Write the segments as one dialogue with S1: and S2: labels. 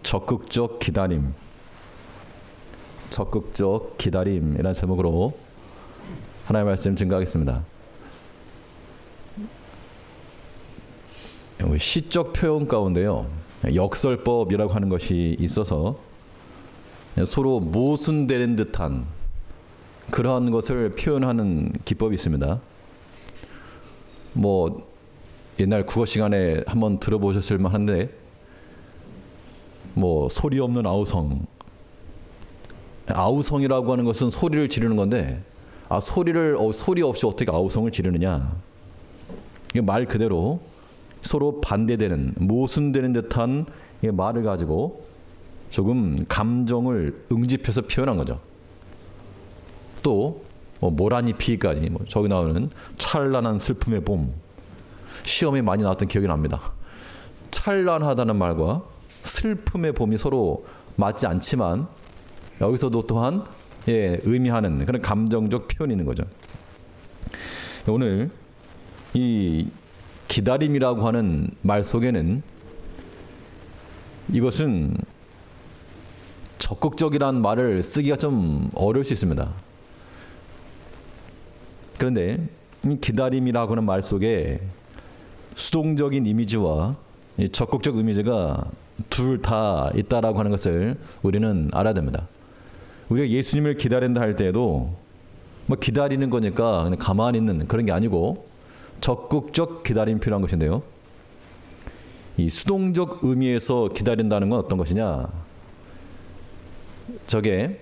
S1: 적극적 기다림, 적극적 기다림이라는 제목으로 하나님의 말씀 증거하겠습니다. 시적 표현 가운데요, 역설법이라고 하는 것이 있어서 서로 모순되는 듯한 그러한 것을 표현하는 기법이 있습니다. 뭐 옛날 국어 시간에 한번 들어보셨을 만한데, 뭐 소리 없는 아우성, 아우성이라고 하는 것은 소리를 지르는 건데, 소리 없이 어떻게 아우성을 지르느냐? 이게 말 그대로 서로 반대되는, 모순되는 듯한 말을 가지고 조금 감정을 응집해서 표현한 거죠. 또 모란이 피까지, 저기 나오는 찬란한 슬픔의 봄, 시험에 많이 나왔던 기억이 납니다. 찬란하다는 말과 슬픔의 봄이 서로 맞지 않지만 여기서도 또한 의미하는 그런 감정적 표현이 있는 거죠. 오늘 이 기다림이라고 하는 말 속에는 이것은 적극적이라는 말을 쓰기가 좀 어려울 수 있습니다. 그런데 이 기다림이라고 하는 말 속에 수동적인 이미지와 적극적 이미지가 둘 다 있다라고 하는 것을 우리는 알아야 됩니다. 우리가 예수님을 기다린다 할 때에도 기다리는 거니까 그냥 가만히 있는 그런 게 아니고 적극적 기다림이 필요한 것인데요. 이 수동적 의미에서 기다린다는 건 어떤 것이냐? 저게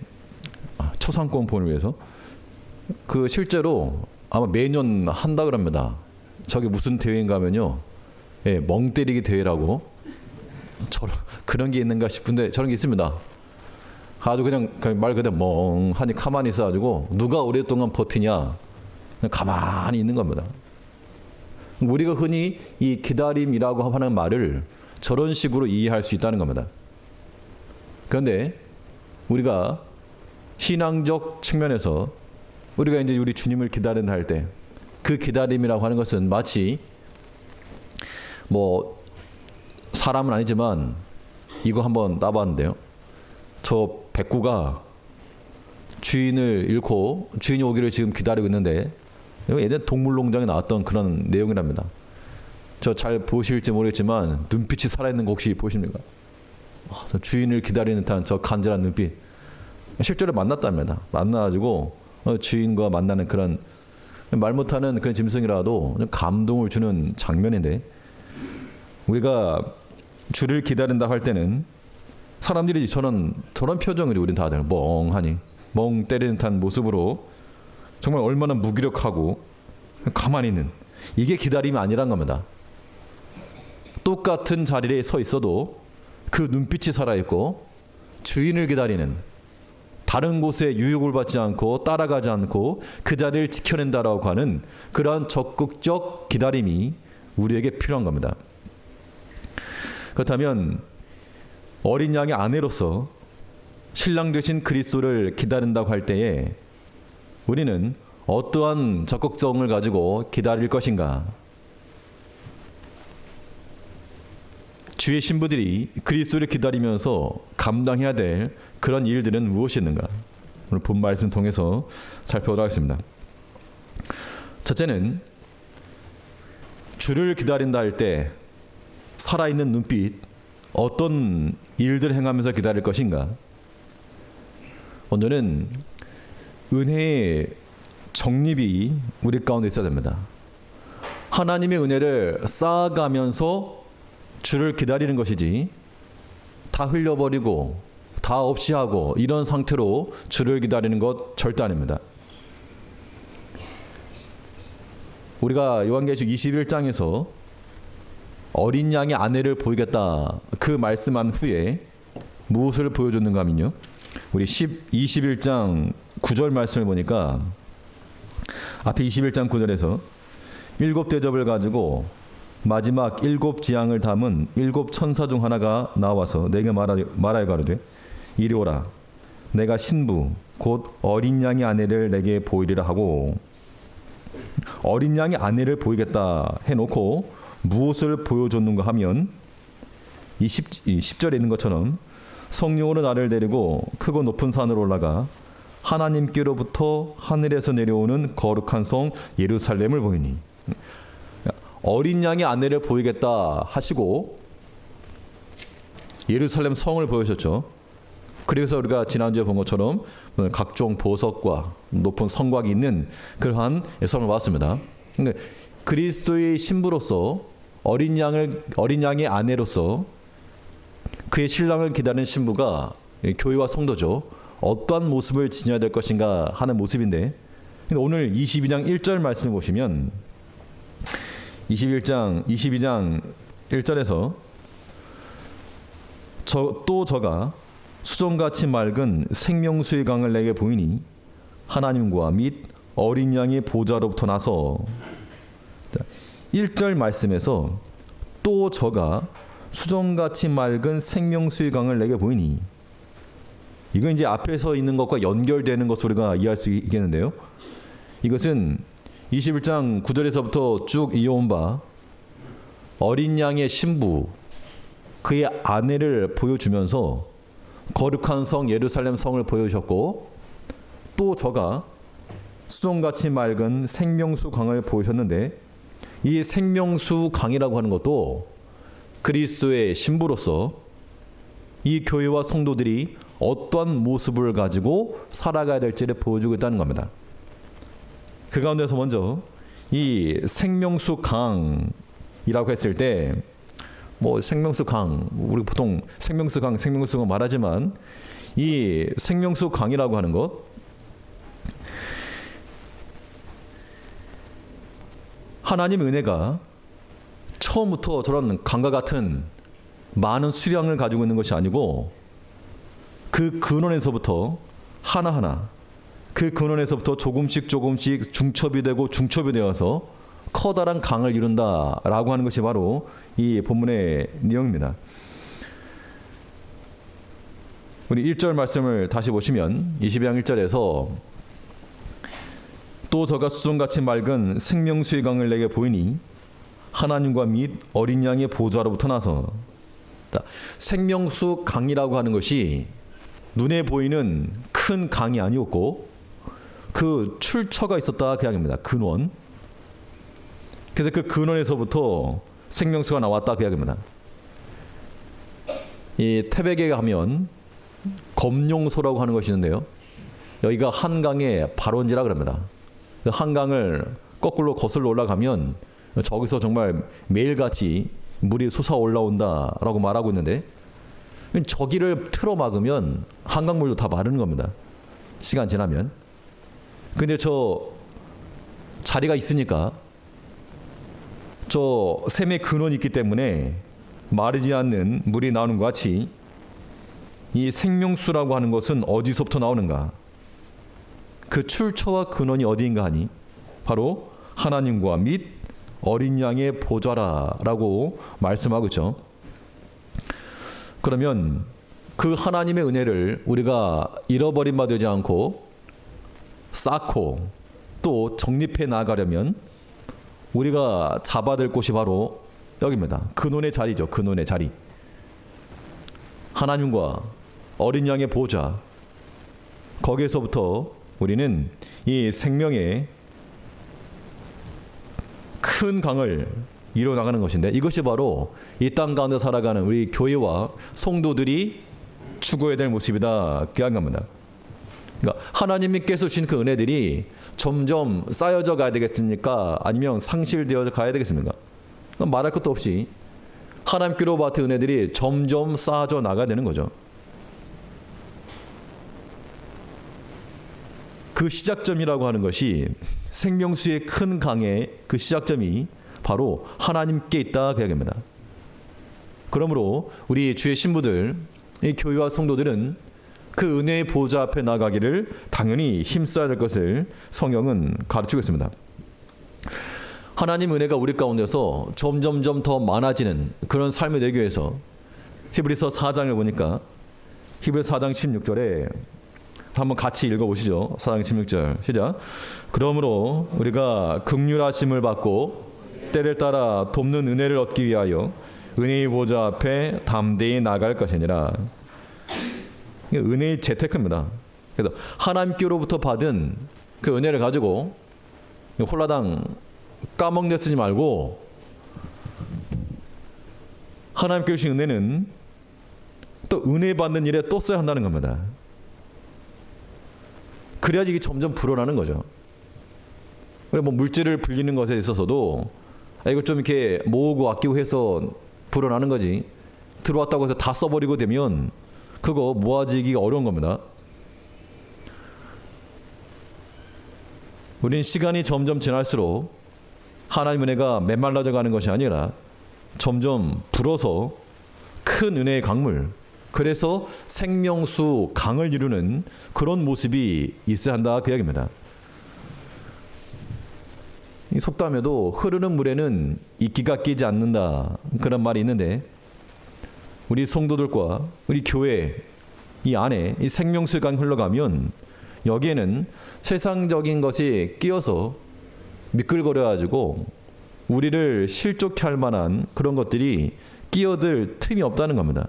S1: 초상권폰을 위해서 실제로 아마 매년 한다 그럽니다. 저게 무슨 대회인가 하면요, 멍 때리기 대회라고, 그런 게 있는가 싶은데 저런 게 있습니다. 아주 그냥 말 그대로 멍하니 가만히 있어가지고 누가 오랫동안 버티냐, 그냥 가만히 있는 겁니다. 우리가 흔히 이 기다림이라고 하는 말을 저런 식으로 이해할 수 있다는 겁니다. 그런데 우리가 신앙적 측면에서 우리가 이제 우리 주님을 기다린다 할 때 그 기다림이라고 하는 것은 마치 사람은 아니지만 이거 한번 따봤는데요. 저 백구가 주인을 잃고 주인이 오기를 지금 기다리고 있는데, 예전에 동물농장에 나왔던 그런 내용이랍니다. 저 잘 보실지 모르겠지만 눈빛이 살아있는 거 혹시 보십니까? 저 주인을 기다리는 듯한 저 간절한 눈빛. 실제로 만났답니다. 만나가지고 주인과 만나는 그런, 말 못하는 그런 짐승이라도 감동을 주는 장면인데, 우리가 주를 기다린다 할 때는 사람들이 저런 표정을 우린 다들 멍하니 멍 때리는 듯한 모습으로 정말 얼마나 무기력하고 가만히 있는, 이게 기다림이 아니란 겁니다. 똑같은 자리에 서 있어도 그 눈빛이 살아있고 주인을 기다리는, 다른 곳에 유혹을 받지 않고 따라가지 않고 그 자리를 지켜낸다라고 하는 그러한 적극적 기다림이 우리에게 필요한 겁니다. 그렇다면 어린 양의 아내로서 신랑 되신 그리스도를 기다린다고 할 때에 우리는 어떠한 적극성을 가지고 기다릴 것인가? 주의 신부들이 그리스도를 기다리면서 감당해야 될 그런 일들은 무엇이 있는가? 오늘 본 말씀 통해서 살펴보도록 하겠습니다. 첫째는 주를 기다린다 할 때 살아있는 눈빛, 어떤 일들을 행하면서 기다릴 것인가? 먼저는 은혜의 정립이 우리 가운데 있어야 됩니다. 하나님의 은혜를 쌓아가면서 주를 기다리는 것이지, 다 흘려버리고 다 없이 하고 이런 상태로 주를 기다리는 것 절대 아닙니다. 우리가 요한계시록 21장에서 어린 양의 아내를 보이겠다 그 말씀한 후에 무엇을 보여줬는가 하면요, 우리 21장 9절 말씀을 보니까 앞에 21장 9절에서 7 대접을 가지고 마지막 7 지향을 담은 7 천사 중 하나가 나와서 내게 말하여 가로되 이리 오라, 내가 신부 곧 어린 양의 아내를 내게 보이리라 하고, 어린 양의 아내를 보이겠다 해놓고 무엇을 보여줬는가 하면 이 10절에 있는 것처럼 성령으로 나를 데리고 크고 높은 산으로 올라가 하나님께로부터 하늘에서 내려오는 거룩한 성 예루살렘을 보이니. 어린 양의 아내를 보이겠다 하시고 예루살렘 성을 보여주셨죠. 그래서 우리가 지난주에 본 것처럼 각종 보석과 높은 성곽이 있는 그러한 성을 봤습니다. 그리스도의 신부로서 어린 양의 아내로서 그의 신랑을 기다리는 신부가 교회와 성도죠. 어떠한 모습을 지녀야 될 것인가 하는 모습인데, 오늘 22장 1절 말씀을 보시면 22장 1절에서 또 저가 수정같이 맑은 생명수의 강을 내게 보이니 하나님과 및 어린 양의 보좌로부터 나서. 1절 말씀에서 또 저가 수정같이 맑은 생명수의 강을 내게 보이니, 이건 이제 앞에서 있는 것과 연결되는 것으로 우리가 이해할 수 있겠는데요. 이것은 21장 9절에서부터 쭉 이어온 바 어린 양의 신부, 그의 아내를 보여주면서 거룩한 성 예루살렘 성을 보여주셨고, 또 저가 수정같이 맑은 생명수 강을 보여주셨는데, 이 생명수 강이라고 하는 것도 그리스도의 신부로서 이 교회와 성도들이 어떠한 모습을 가지고 살아가야 될지를 보여주고 있다는 겁니다. 그 가운데서 먼저 이 생명수 강이라고 했을 때, 생명수 강, 우리 보통 생명수 강 말하지만, 이 생명수 강이라고 하는 것, 하나님 은혜가 처음부터 저런 강과 같은 많은 수량을 가지고 있는 것이 아니고, 그 근원에서부터 하나하나, 그 근원에서부터 조금씩 중첩이 되어서 커다란 강을 이룬다라고 하는 것이 바로 이 본문의 내용입니다. 우리 1절 말씀을 다시 보시면 22장 1절에서 또 저가 수정같이 맑은 생명수의 강을 내게 보이니 하나님과 및 어린 양의 보좌로부터 나서. 생명수 강이라고 하는 것이 눈에 보이는 큰 강이 아니었고 그 출처가 있었다 그 이야기입니다. 근원. 그래서 그 근원에서부터 생명수가 나왔다 그 이야기입니다. 이 태백에 가면 검룡소라고 하는 것이 있는데요, 여기가 한강의 발원지라 그럽니다. 한강을 거꾸로 거슬러 올라가면 저기서 정말 매일같이 물이 솟아 올라온다라고 말하고 있는데, 저기를 틀어 막으면 한강물도 다 마르는 겁니다, 시간 지나면. 근데 저 자리가 있으니까, 저 샘의 근원이 있기 때문에 마르지 않는 물이 나오는 것 같이, 이 생명수라고 하는 것은 어디서부터 나오는가? 그 출처와 근원이 어디인가 하니 바로 하나님과 및 어린 양의 보좌라라고 말씀하고 있죠. 그러면 그 하나님의 은혜를 우리가 잃어버린 바 되지 않고 쌓고 또 정립해 나가려면 우리가 잡아야 될 곳이 바로 여기입니다. 근원의 자리죠. 근원의 자리. 하나님과 어린 양의 보좌. 거기에서부터 우리는 이 생명의 큰 강을 이뤄나가는 것인데, 이것이 바로 이 땅 가운데 살아가는 우리 교회와 성도들이 추구해야 될 모습이다 그런 겁니다. 그러니까 하나님께서 주신 그 은혜들이 점점 쌓여져 가야 되겠습니까? 아니면 상실되어 가야 되겠습니까? 말할 것도 없이 하나님께로 받은 은혜들이 점점 쌓아져 나가야 되는 거죠. 그 시작점이라고 하는 것이, 생명수의 큰 강의 그 시작점이 바로 하나님께 있다 그 이야기입니다. 그러므로 우리 주의 신부들, 이 교회와 성도들은 그 은혜의 보좌 앞에 나가기를 당연히 힘써야 될 것을 성경은 가르치고 있습니다. 하나님 은혜가 우리 가운데서 점점점 더 많아지는 그런 삶이 되기 위해서 히브리서 4장을 보니까 히브리서 4장 16절에 한번 같이 읽어보시죠. 4장 16절 시작. 그러므로 우리가 긍휼하심을 받고 때를 따라 돕는 은혜를 얻기 위하여 은혜의 보좌 앞에 담대히 나갈 것이니라. 은혜의 재테크입니다. 그래서 하나님께로부터 받은 그 은혜를 가지고 홀라당 까먹내 쓰지 말고, 하나님께 주신 은혜는 또 은혜 받는 일에 또 써야 한다는 겁니다. 그래야지 이게 점점 불어나는 거죠. 그리고 뭐 물질을 불리는 것에 있어서도 이거 좀 이렇게 모으고 아끼고 해서 불어나는 거지, 들어왔다고 해서 다 써버리고 되면 그거 모아지기가 어려운 겁니다. 우린 시간이 점점 지날수록 하나님 은혜가 메말라져 가는 것이 아니라 점점 불어서 큰 은혜의 강물, 그래서 생명수 강을 이루는 그런 모습이 있어야 한다, 그 이야기입니다. 이 속담에도 흐르는 물에는 이끼가 끼지 않는다, 그런 말이 있는데, 우리 성도들과 우리 교회 이 안에 이 생명수 강이 흘러가면 여기에는 세상적인 것이 끼어서 미끌거려가지고 우리를 실족해 할 만한 그런 것들이 끼어들 틈이 없다는 겁니다.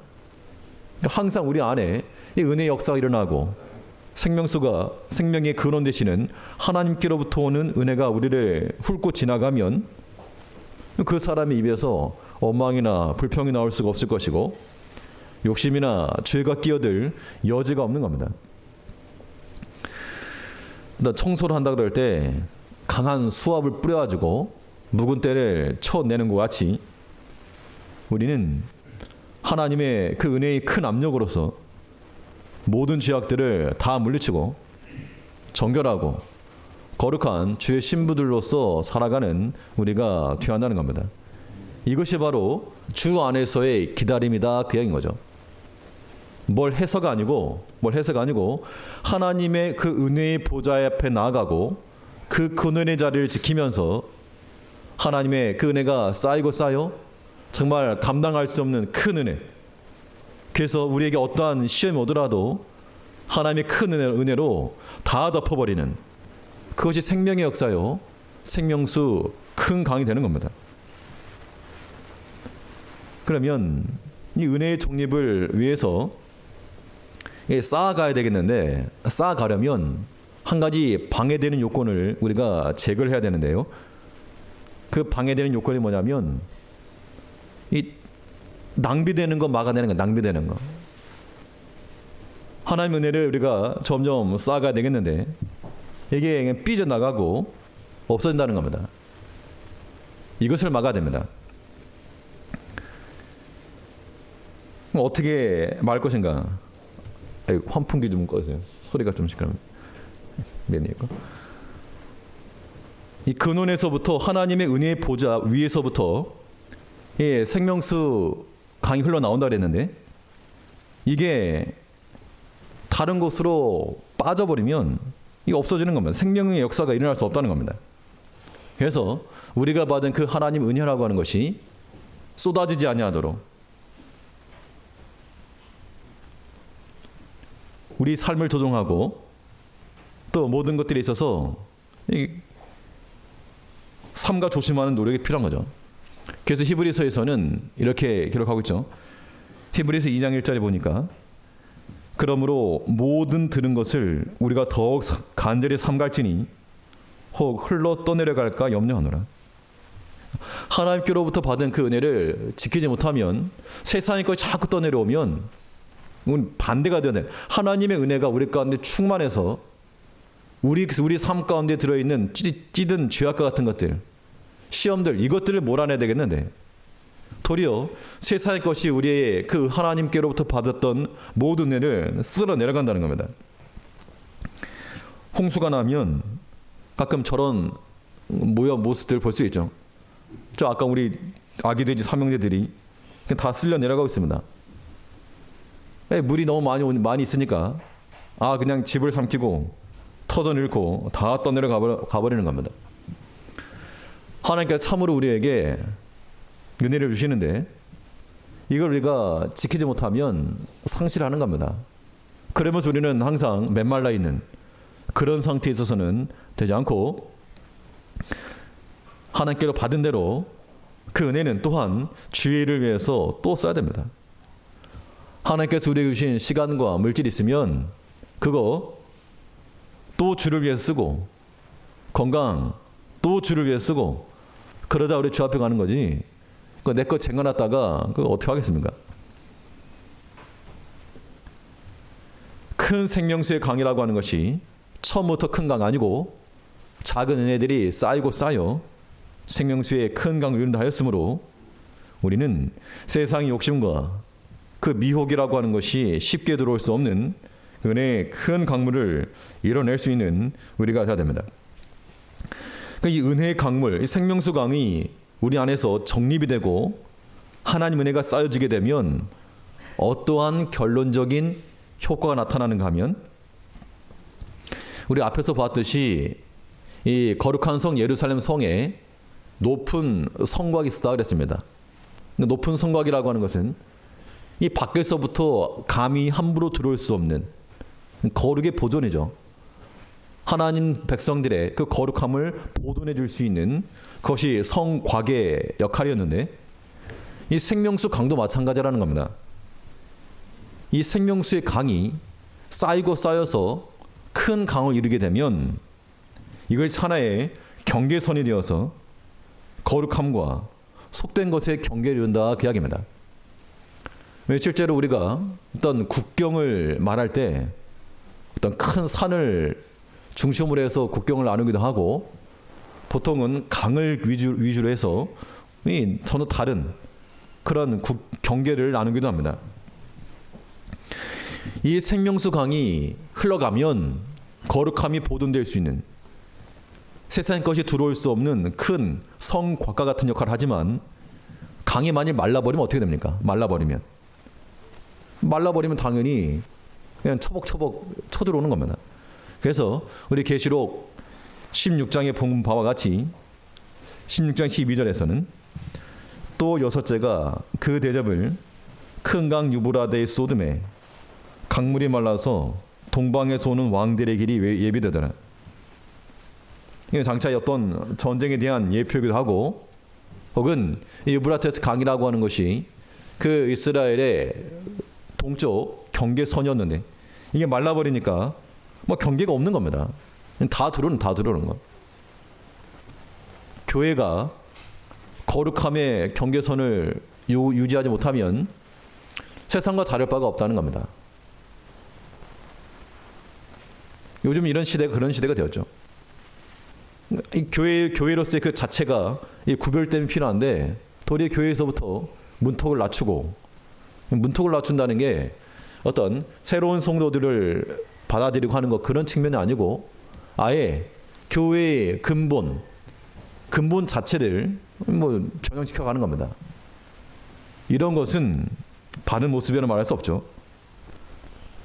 S1: 항상 우리 안에 이 은혜의 역사가 일어나고 생명수가 생명의 근원 되시는 하나님께로부터 오는 은혜가 우리를 훑고 지나가면 그 사람의 입에서 원망이나 불평이 나올 수가 없을 것이고 욕심이나 죄가 끼어들 여지가 없는 겁니다. 청소를 한다 그럴 때 강한 수압을 뿌려가지고 묵은 때를 쳐내는 것 같이 우리는 하나님의 그 은혜의 큰 압력으로서 모든 죄악들을 다 물리치고 정결하고 거룩한 주의 신부들로서 살아가는 우리가 되어야 한다는 겁니다. 이것이 바로 주 안에서의 기다림이다, 그 얘기인 거죠. 뭘 해서가 아니고 하나님의 그 은혜의 보좌 앞에 나아가고 그 근원의 자리를 지키면서 하나님의 그 은혜가 쌓이고 쌓여 정말 감당할 수 없는 큰 은혜, 그래서 우리에게 어떠한 시험이 오더라도 하나님의 큰 은혜로 다 덮어버리는, 그것이 생명의 역사요, 생명수 큰 강이 되는 겁니다. 그러면 이 은혜의 독립을 위해서 쌓아가야 되겠는데, 쌓아가려면 한 가지 방해되는 요건을 우리가 제거를 해야 되는데요. 그 방해되는 요건이 뭐냐면 이 낭비되는 거 막아내는 거, 낭비되는 거. 하나님 은혜를 우리가 점점 쌓아가야 되겠는데 이게 삐져나가고 없어진다는 겁니다. 이것을 막아야 됩니다. 그럼 어떻게 막을 것인가? 환풍기 좀 꺼주세요. 소리가 좀 시끄러워요. 내니까. 이 근원에서부터 하나님의 은혜의 보좌 위에서부터 생명수 강이 흘러나온다 그랬는데, 이게 다른 곳으로 빠져버리면 이게 없어지는 겁니다. 생명의 역사가 일어날 수 없다는 겁니다. 그래서 우리가 받은 그 하나님 은혜라고 하는 것이 쏟아지지 아니하도록 우리 삶을 조정하고 또 모든 것들에 있어서 삼가 조심하는 노력이 필요한 거죠. 그래서 히브리서에서는 이렇게 기록하고 있죠. 히브리서 2장 1절에 보니까 그러므로 모든 들은 것을 우리가 더욱 간절히 삼갈지니 혹 흘러 떠내려갈까 염려하노라. 하나님께로부터 받은 그 은혜를 지키지 못하면 세상의 것이 자꾸 떠내려오면 반대가 되어야 돼. 하나님의 은혜가 우리 가운데 충만해서 우리 삶 가운데 들어있는 찌든 죄악과 같은 것들, 시험들, 이것들을 몰아내야 되겠는데 도리어 세상의 것이 우리의 그 하나님께로부터 받았던 모든 은혜를 쓸어 내려간다는 겁니다. 홍수가 나면 가끔 저런 모습들 볼 수 있죠. 저 아까 우리 아기 돼지 삼형제들이 다 쓸려 내려가고 있습니다. 물이 너무 많이 있으니까 그냥 집을 삼키고 터전 잃고 다 떠내려 가버리는 겁니다. 하나님께서 참으로 우리에게 은혜를 주시는데 이걸 우리가 지키지 못하면 상실하는 겁니다. 그러면서 우리는 항상 메말라 있는 그런 상태에 있어서는 되지 않고 하나님께로 받은 대로 그 은혜는 또한 주의 일을 위해서 또 써야 됩니다. 하나님께서 우리에게 주신 시간과 물질이 있으면 그거 또 주를 위해서 쓰고, 건강 또 주를 위해서 쓰고, 그러다 우리 주 앞에 가는 거지. 내 거 쟁여놨다가 그거 어떻게 하겠습니까? 큰 생명수의 강이라고 하는 것이 처음부터 큰 강 아니고 작은 은혜들이 쌓이고 쌓여 생명수의 큰 강을 이룬다 하였으므로 우리는 세상의 욕심과 그 미혹이라고 하는 것이 쉽게 들어올 수 없는 은혜의 큰 강물을 이뤄낼 수 있는 우리가 되어야 됩니다. 이 은혜의 강물, 이 생명수 강이 우리 안에서 정립이 되고 하나님 은혜가 쌓여지게 되면 어떠한 결론적인 효과가 나타나는가 하면, 우리 앞에서 봤듯이 이 거룩한 성 예루살렘 성에 높은 성곽이 있었다 그랬습니다. 높은 성곽이라고 하는 것은 이 밖에서부터 감히 함부로 들어올 수 없는 거룩의 보존이죠. 하나님 백성들의 그 거룩함을 보존해 줄 수 있는 그것이 성곽의 역할이었는데, 이 생명수 강도 마찬가지라는 겁니다. 이 생명수의 강이 쌓이고 쌓여서 큰 강을 이루게 되면 이것이 하나의 경계선이 되어서 거룩함과 속된 것의 경계를 이룬다 그 이야기입니다. 실제로 우리가 어떤 국경을 말할 때 어떤 큰 산을 중심으로 해서 국경을 나누기도 하고, 보통은 강을 위주로 해서 전혀 다른 그런 경계를 나누기도 합니다. 이 생명수 강이 흘러가면 거룩함이 보존될 수 있는, 세상의 것이 들어올 수 없는 큰 성곽과 같은 역할을 하지만, 강이 만일 말라버리면 어떻게 됩니까? 말라버리면 당연히 그냥 초복초복 쳐들어오는 겁니다. 그래서 우리 계시록 16장에 본 바와 같이 16장 12절에서는 또 여섯째가 그 대접을 큰 강 유브라데에 쏟음에 강물이 말라서 동방에서 오는 왕들의 길이 예비되더라. 이게 장차 어떤 전쟁에 대한 예표이기도 하고, 혹은 유브라테스 강이라고 하는 것이 그 이스라엘의 동쪽 경계선이었는데 이게 말라버리니까 뭐 경계가 없는 겁니다. 다 들어오는 것. 교회가 거룩함의 경계선을 유지하지 못하면 세상과 다를 바가 없다는 겁니다. 요즘 이런 시대가 그런 시대가 되었죠. 이 교회로서의 그 자체가 이 구별됨이 필요한데, 도리어 교회에서부터 문턱을 낮춘다는 게 어떤 새로운 성도들을 받아들이고 하는 것, 그런 측면이 아니고 아예 교회의 근본 자체를 변형시켜 가는 겁니다. 이런 것은 바른 모습이라고 말할 수 없죠.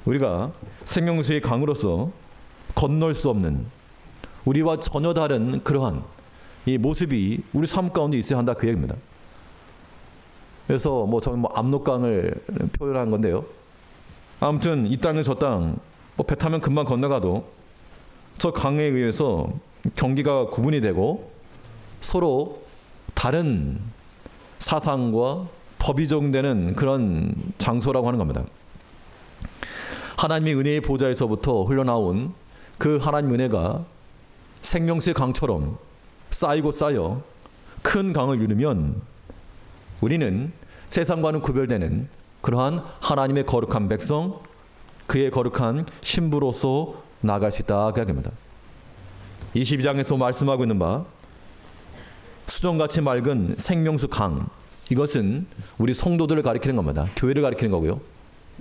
S1: 우리가 생명수의 강으로서 건널 수 없는, 우리와 전혀 다른 그러한 이 모습이 우리 삶 가운데 있어야 한다 그 얘기입니다. 그래서 저는 압록강을 표현한 건데요. 아무튼 이 땅은 저 땅, 배 타면 금방 건너가도 저 강에 의해서 경기가 구분이 되고 서로 다른 사상과 법이 적용되는 그런 장소라고 하는 겁니다. 하나님의 은혜의 보좌에서부터 흘러나온 그 하나님 은혜가 생명수의 강처럼 쌓이고 쌓여 큰 강을 이루면 우리는 세상과는 구별되는 그러한 하나님의 거룩한 백성, 그의 거룩한 신부로서 나아갈 수 있다 그 이야기입니다. 22장에서 말씀하고 있는 바 수정같이 맑은 생명수 강, 이것은 우리 성도들을 가리키는 겁니다. 교회를 가리키는 거고요.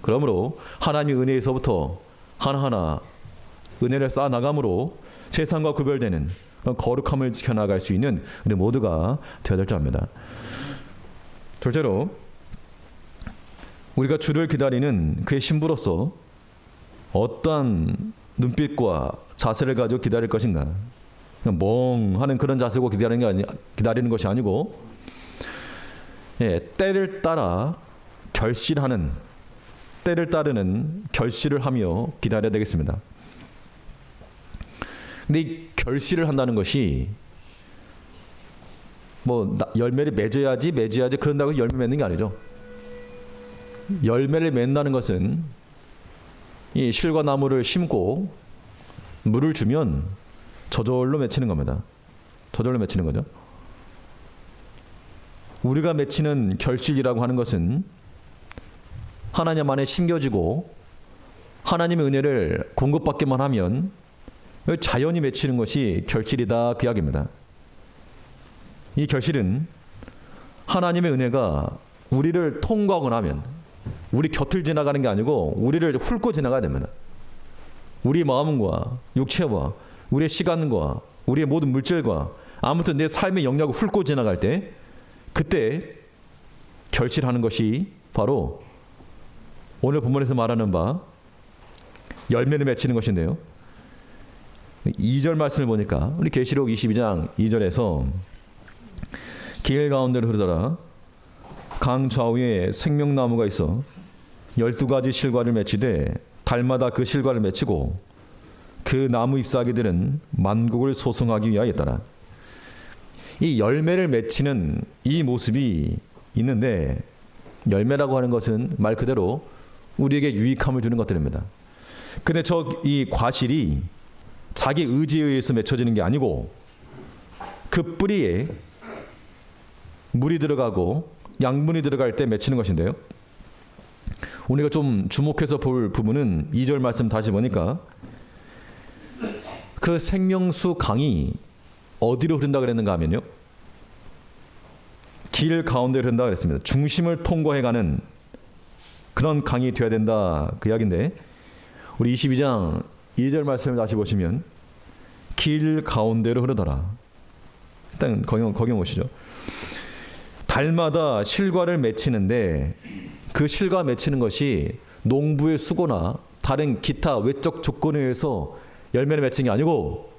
S1: 그러므로 하나님의 은혜에서부터 하나하나 은혜를 쌓아나감으로 세상과 구별되는 거룩함을 지켜나갈 수 있는 우리 모두가 되어야 될 줄 압니다. 둘째로, 우리가 주를 기다리는 그의 신부로서 어떠한 눈빛과 자세를 가지고 기다릴 것인가. 그냥 멍하는 그런 자세고 기다리는 것이 아니고, 때를 따라 때를 따르는 결실을 하며 기다려야 되겠습니다. 근데 이 결실을 한다는 것이 뭐 열매를 맺어야지 그런다고 열매 맺는 게 아니죠. 열매를 맺는다는 것은 이 실과 나무를 심고 물을 주면 저절로 맺히는 겁니다. 저절로 맺히는 거죠. 우리가 맺히는 결실이라고 하는 것은 하나님 안에 심겨지고 하나님의 은혜를 공급받기만 하면 자연히 맺히는 것이 결실이다, 그 이야기입니다. 이 결실은 하나님의 은혜가 우리를 통과하고 나면, 우리 곁을 지나가는 게 아니고 우리를 훑고 지나가야 됩니다. 우리 마음과 육체와 우리의 시간과 우리의 모든 물질과 아무튼 내 삶의 영역을 훑고 지나갈 때, 그때 결실하는 것이 바로 오늘 본문에서 말하는 바 열매를 맺히는 것인데요. 2절 말씀을 보니까 우리 계시록 22장 2절에서 길 가운데로 흐르더라 강 좌우에 생명나무가 있어 12가지 실과를 맺히되 달마다 그 실과를 맺히고 그 나무 잎사귀들은 만국을 소송하기 위하였더라. 이 열매를 맺히는 이 모습이 있는데, 열매라고 하는 것은 말 그대로 우리에게 유익함을 주는 것들입니다. 근데 이 과실이 자기 의지에 의해서 맺혀지는 게 아니고 그 뿌리에 물이 들어가고 양분이 들어갈 때 맺히는 것인데요. 우리가 좀 주목해서 볼 부분은 2절 말씀 다시 보니까 그 생명수 강이 어디로 흐른다 그랬는가 하면요, 길 가운데 흐른다 그랬습니다. 중심을 통과해가는 그런 강이 되어야 된다, 그 이야기인데, 우리 22장 2절 말씀을 다시 보시면 길 가운데로 흐르더라. 일단 거기 오시죠. 달마다 실과를 맺히는데 그 실과 맺히는 것이 농부의 수고나 다른 기타 외적 조건에 의해서 열매를 맺힌 게 아니고,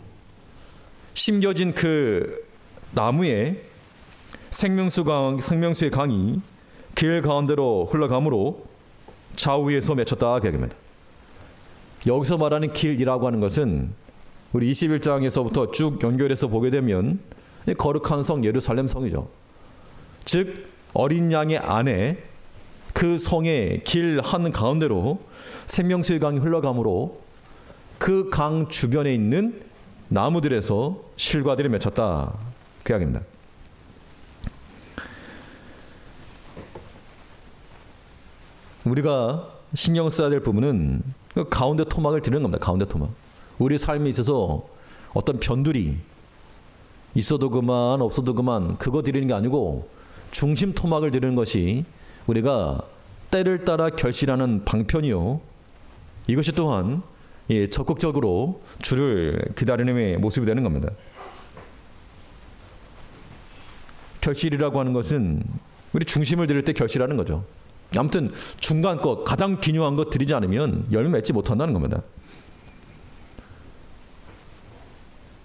S1: 심겨진 그 나무에 생명수의 강이 길 가운데로 흘러가므로 좌우에서 맺혔다, 그 얘기입니다. 여기서 말하는 길이라고 하는 것은 우리 21장에서부터 쭉 연결해서 보게 되면 거룩한 성 예루살렘 성이죠. 즉 어린 양의 안에 그 성의 길 한 가운데로 생명수의 강이 흘러가므로 그 강 주변에 있는 나무들에서 실과들이 맺혔다, 그 이야기입니다. 우리가 신경 써야 될 부분은 그 가운데 토막을 드리는 겁니다. 가운데 토막. 우리 삶에 있어서 어떤 변두리 있어도 그만 없어도 그만 그거 드리는 게 아니고 중심 토막을 드리는 것이 우리가 때를 따라 결실하는 방편이요, 이것이 또한 적극적으로 주를 기다리는 모습이 되는 겁니다. 결실이라고 하는 것은 우리 중심을 드릴 때 결실하는 거죠. 아무튼 중간 것, 가장 기묘한 것 드리지 않으면 열매 맺지 못한다는 겁니다.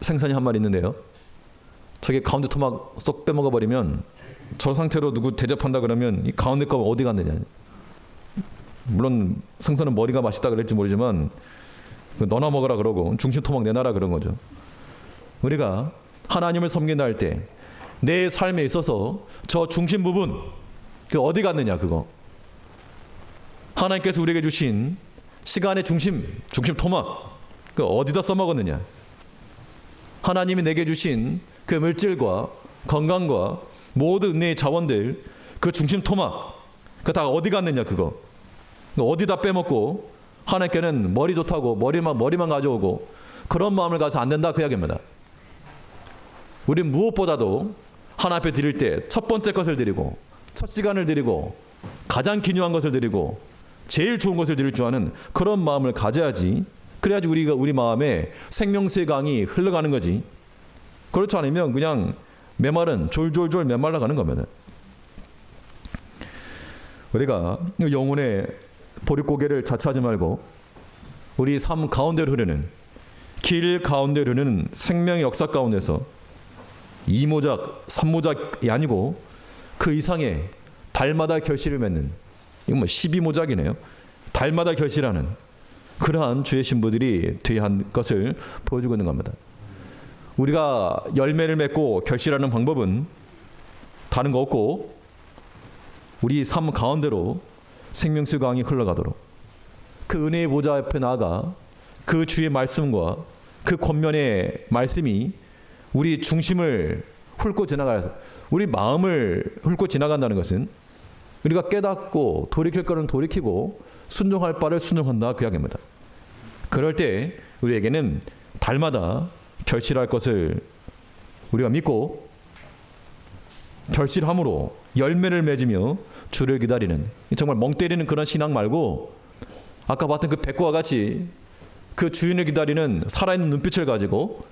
S1: 생선이 한 마리 있는데요, 저게 가운데 토막 쏙 빼먹어 버리면 저 상태로 누구 대접한다 그러면 이 가운데 거 어디 갔느냐. 물론 생선은 머리가 맛있다 그랬지 모르지만 너나 먹으라 그러고 중심 토막 내놔라 그런 거죠. 우리가 하나님을 섬긴다 할 때 내 삶에 있어서 저 중심 부분, 그 어디 갔느냐, 그거. 하나님께서 우리에게 주신 시간의 중심 토막, 그 어디다 써먹었느냐. 하나님이 내게 주신 그 물질과 건강과 모든 은혜의 자원들, 그 중심 토막, 그 다 어디 갔느냐, 그거. 어디다 빼먹고 하나님께는 머리 좋다고 머리만 가져오고 그런 마음을 가서 안 된다, 그 이야기입니다. 우린 무엇보다도 하나님 앞에 드릴 때 첫 번째 것을 드리고 첫 시간을 드리고 가장 기묘한 것을 드리고 제일 좋은 것을 드릴 줄 아는 그런 마음을 가져야지. 그래야지 우리 마음에 생명수의 강이 흘러가는 거지. 그렇지 않으면 그냥 메마른 졸졸졸 메말라 가는 겁니다. 우리가 영혼의 보릿고개를 자처하지 말고 우리 삶 가운데로 흐르는, 길 가운데로 흐르는 생명의 역사 가운데서 2모작, 3모작이 아니고 그 이상의 달마다 결실을 맺는, 이건 뭐 12모작이네요. 달마다 결실하는 그러한 주의 신부들이 되어야 한 것을 보여주고 있는 겁니다. 우리가 열매를 맺고 결실하는 방법은 다른 거 없고 우리 삶 가운데로 생명수 강이 흘러가도록 그 은혜의 보좌 앞에 나아가 그 주의 말씀과 그 권면의 말씀이 우리 중심을 훑고 지나가서 우리 마음을 훑고 지나간다는 것은 우리가 깨닫고 돌이킬 거는 돌이키고 순종할 바를 순종한다 그 이야기입니다. 그럴 때 우리에게는 달마다 결실할 것을 우리가 믿고 결실함으로 열매를 맺으며 주를 기다리는 정말 멍 때리는 그런 신앙 말고 아까 봤던 그 백구와 같이 그 주인을 기다리는 살아있는 눈빛을 가지고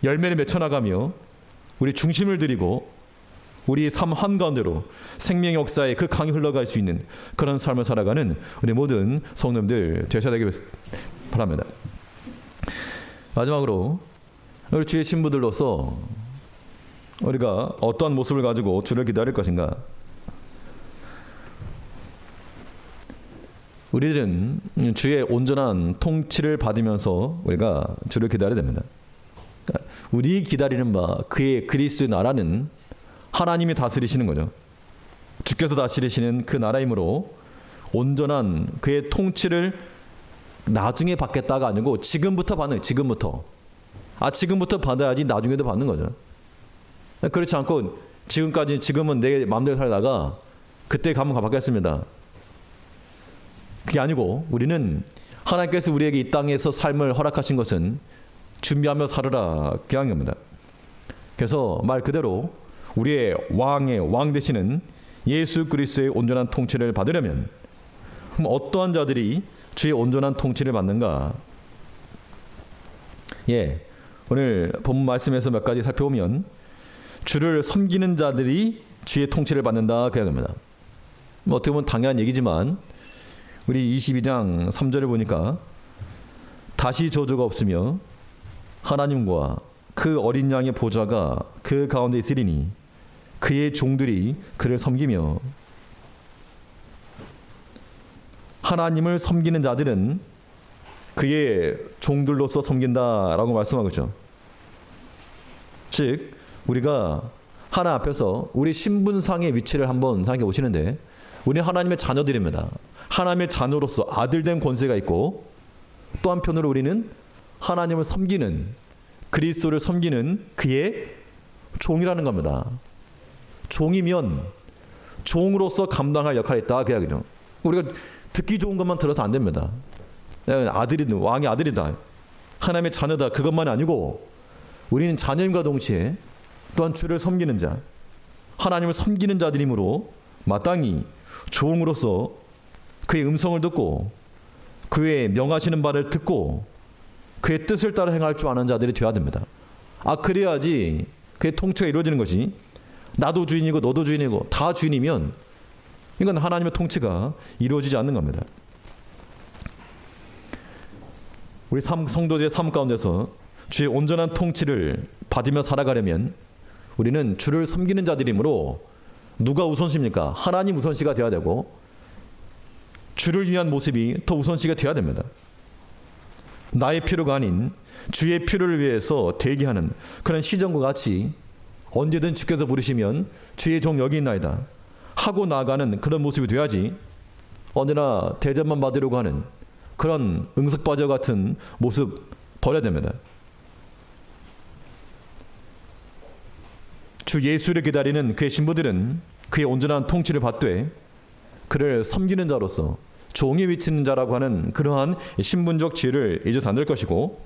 S1: 열매를 맺혀나가며 우리 중심을 들이고 우리 삶 한가운데로 생명의 역사에 그 강이 흘러갈 수 있는 그런 삶을 살아가는 우리 모든 성도님들 되셔야 되길 바랍니다. 마지막으로 우리 주의 신부들로서 우리가 어떠한 모습을 가지고 주를 기다릴 것인가? 우리들은 주의 온전한 통치를 받으면서 우리가 주를 기다려야 됩니다. 우리 기다리는 바 그의 그리스도의 나라는 하나님이 다스리시는 거죠. 주께서 다스리시는 그 나라이므로 온전한 그의 통치를 나중에 받겠다가 아니고 지금부터 받는, 지금부터 받아야지 나중에도 받는 거죠. 그렇지 않고 지금은 내 마음대로 살다가 그때 가면 받겠습니다. 그게 아니고 우리는 하나님께서 우리에게 이 땅에서 삶을 허락하신 것은 준비하며 살으라 그 겁니다. 그래서 말 그대로 우리의 왕 되시는 예수 그리스도의 온전한 통치를 받으려면 그럼 어떠한 자들이 주의 온전한 통치를 받는가? 오늘 본문 말씀에서 몇 가지 살펴보면 주를 섬기는 자들이 주의 통치를 받는다 그 이야기입니다. 어떻게 보면 당연한 얘기지만 우리 22장 3절을 보니까 다시 저주가 없으며 하나님과 그 어린 양의 보좌가 그 가운데 있으리니 그의 종들이 그를 섬기며 하나님을 섬기는 자들은 그의 종들로서 섬긴다라고 말씀하고 있죠. 즉 우리가 하나님 앞에서 우리 신분상의 위치를 한번 생각해 보시는데 우리는 하나님의 자녀들입니다. 하나님의 자녀로서 아들된 권세가 있고 또 한편으로 우리는 하나님을 섬기는 그리스도를 섬기는 그의 종이라는 겁니다. 종이면 종으로서 감당할 역할이 있다 그 이야기죠. 우리가 듣기 좋은 것만 들어서 안 됩니다. 아들이든 왕의 아들이다 하나님의 자녀다 그것만이 아니고 우리는 자녀임과 동시에 또한 주를 섬기는 자 하나님을 섬기는 자들이므로 마땅히 종으로서 그의 음성을 듣고 그의 명하시는 바를 듣고 그의 뜻을 따라 행할 줄 아는 자들이 되어야 됩니다. 그래야지 그의 통치가 이루어지는 것이 나도 주인이고 너도 주인이고 다 주인이면 이건 하나님의 통치가 이루어지지 않는 겁니다. 우리 성도들의 삶 가운데서 주의 온전한 통치를 받으며 살아가려면 우리는 주를 섬기는 자들이므로 누가 우선시입니까? 하나님 우선시가 되어야 되고 주를 위한 모습이 더 우선시가 되어야 됩니다. 나의 필요가 아닌 주의 필요를 위해서 대기하는 그런 시정과 같이 언제든 주께서 부르시면 주의 종 여기 있나이다 하고 나아가는 그런 모습이 돼야지 언제나 대접만 받으려고 하는 그런 응석바저 같은 모습 버려야 됩니다. 주 예수를 기다리는 그의 신부들은 그의 온전한 통치를 받되 그를 섬기는 자로서 종이 위치는 자라고 하는 그러한 신분적 지혜를 잊어서 안 될 것이고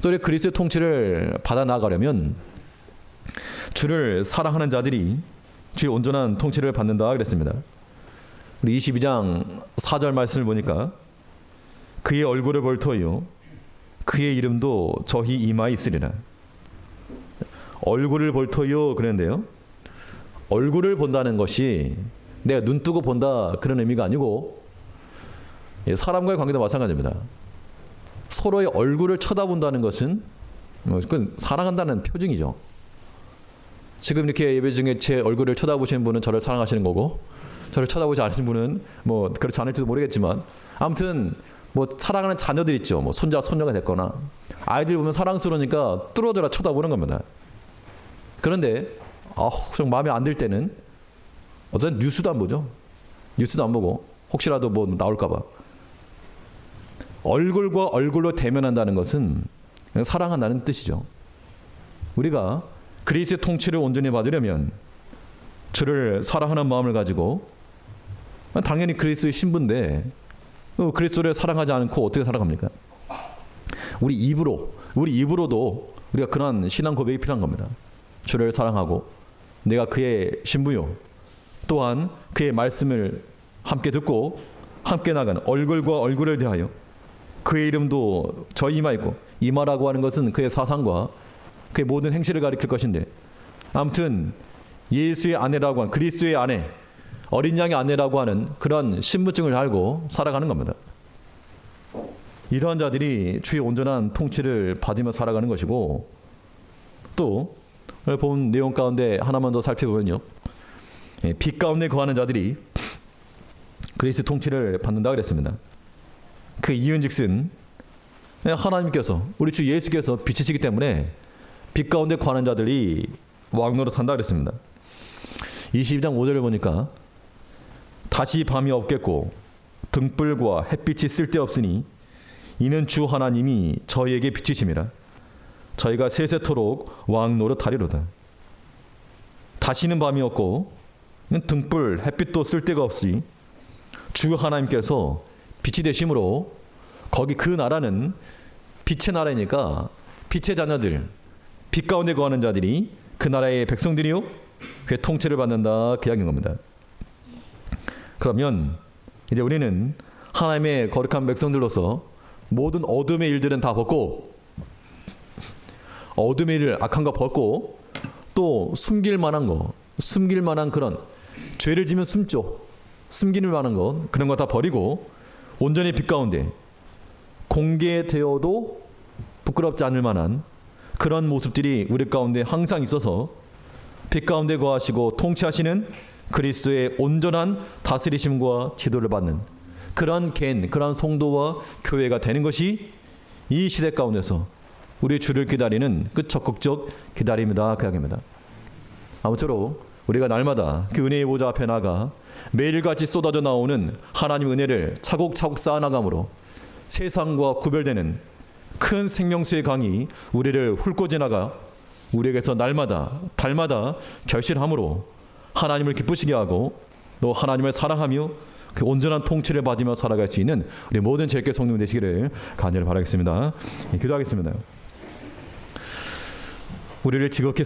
S1: 또 그리스도의 통치를 받아 나가려면 주를 사랑하는 자들이 주의 온전한 통치를 받는다 그랬습니다. 우리 22장 4절 말씀을 보니까 그의 얼굴을 볼 터이요 그의 이름도 저희 이마에 있으리라. 얼굴을 볼 터이요 그랬는데요. 얼굴을 본다는 것이 내가 눈 뜨고 본다 그런 의미가 아니고 사람과의 관계도 마찬가지입니다. 서로의 얼굴을 쳐다본다는 것은 그건 사랑한다는 표징이죠. 지금 이렇게 예배 중에 제 얼굴을 쳐다보시는 분은 저를 사랑하시는 거고 저를 쳐다보지 않으시는 분은 뭐 그렇지 않을지도 모르겠지만 아무튼 뭐 사랑하는 자녀들 있죠. 뭐 손자 손녀가 됐거나 아이들 보면 사랑스러우니까 뚫어져라 쳐다보는 겁니다. 그런데 좀 마음에 안 들 때는 어떤 뉴스도 안 보죠. 뉴스도 안 보고 혹시라도 뭐 나올까봐. 얼굴과 얼굴로 대면한다는 것은 사랑한다는 뜻이죠. 우리가 그리스도의 통치를 온전히 받으려면 주를 사랑하는 마음을 가지고, 당연히 그리스도의 신부인데 그리스도를 사랑하지 않고 어떻게 살아갑니까? 우리 입으로도 우리가 그런 신앙 고백이 필요한 겁니다. 주를 사랑하고 내가 그의 신부요, 또한 그의 말씀을 함께 듣고 함께 나가는, 얼굴과 얼굴을 대하여 그의 이름도 저희 이마에 있고, 이마라고 하는 것은 그의 사상과 그의 모든 행실을 가리킬 것인데, 아무튼 예수의 아내라고 하는, 그리스도의 아내, 어린 양의 아내라고 하는 그런 신분증을 알고 살아가는 겁니다. 이러한 자들이 주의 온전한 통치를 받으며 살아가는 것이고, 또 본 내용 가운데 하나만 더 살펴보면요, 빛 가운데 거하는 자들이 그리스도 통치를 받는다 그랬습니다. 그 이유는즉슨 하나님께서, 우리 주 예수께서 빛이시기 때문에 빛 가운데 거하는 자들이 왕노릇 한다 그랬습니다. 22장 5절을 보니까 다시 밤이 없겠고 등불과 햇빛이 쓸데없으니 이는 주 하나님이 저희에게 빛이심이라. 저희가 세세토록 왕노릇 하리로다. 다시는 밤이 없고 등불 햇빛도 쓸데가 없이 주 하나님께서 빛이 되심으로, 거기 그 나라는 빛의 나라니까 빛의 자녀들, 빛 가운데 거하는 자들이 그 나라의 백성들이요 그의 통치를 받는다, 그 이야기인 겁니다. 그러면 이제 우리는 하나님의 거룩한 백성들로서 모든 어둠의 일들은 다 벗고, 어둠의 일, 악한 거 벗고, 또 숨길 만한 그런 죄를 지면 숨길 만한 것, 그런 거 다 버리고 온전히 빛 가운데 공개되어도 부끄럽지 않을 만한 그런 모습들이 우리 가운데 항상 있어서 빛 가운데 거하시고 통치하시는 그리스도의 온전한 다스리심과 지도를 받는 그런 그런 성도와 교회가 되는 것이 이 시대 가운데서 우리 주를 기다리는 그 적극적 기다림이다, 그 이야기입니다. 아무쪼록 우리가 날마다 그 은혜의 보좌 앞에 나가 매일같이 쏟아져 나오는 하나님의 은혜를 차곡차곡 쌓아나감으로 세상과 구별되는 큰 생명수의 강이 우리를 훑고 지나가 우리에게서 날마다 달마다 결실함으로 하나님을 기쁘시게 하고 또 하나님을 사랑하며 그 온전한 통치를 받으며 살아갈 수 있는 우리 모든 제게 성령 되시기를 간절히 바라겠습니다. 기도하겠습니다. 우리를 지극히